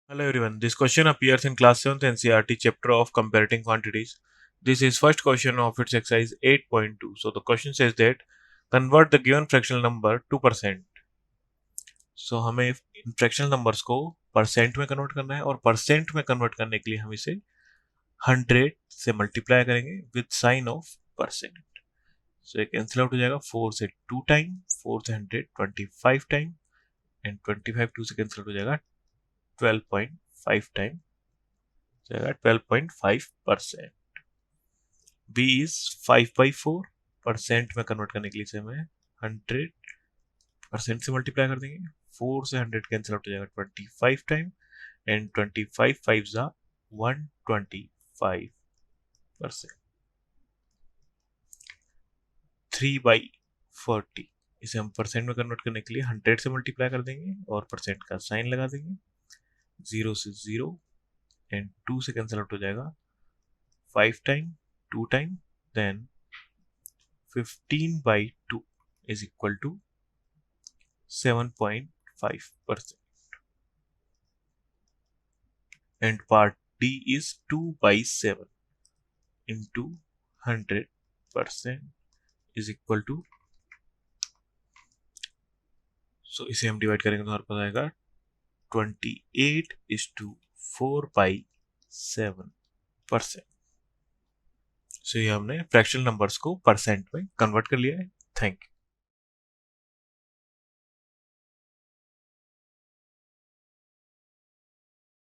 Hello everyone. This question appears in class 7th NCERT chapter of Comparing Quantities. This is first question of its exercise 8.2. So the question says that convert the given fractional number to percent. So हमें इन fractional numbers को percent में convert करना है और percent में convert करने के लिए हम इसे 100 से मल्टीप्लाई करेंगे विद साइन ऑफ परसेंट. सो ये कैंसिल आउट हो जाएगा 4 से 2 टाइम, 4 से 100 25 टाइम एंड 25 2 से कैंसिल आउट हो जाएगा 12.5 टाइम, जाएगा 12.5%. b is 5/4. परसेंट में कन्वर्ट करने के लिए इसे हमें 100% से मल्टीप्लाई कर देंगे. 4 से 100 कैंसिल आउट हो जाएगा 25 टाइम एंड 25 5 जा 125%. 3/40 इसे हम परसेंट में कन्वर्ट करने के लिए 100 से मल्टीप्लाई कर देंगे और परसेंट का साइन लगा देंगे. 0 से 0 एंड 2 से कैंसिल आउट हो जाएगा 5 time 2 time, then 15/2 is equal to 7.5%. And part D is 2/7 into 100% is equal to, so इसे हम डिवाइड करेंगे तो हमारे पास आएगा 28:4/7%. सो ये हमने फ्रैक्शनल नंबर्स को परसेंट में कन्वर्ट कर लिया है. Thank you.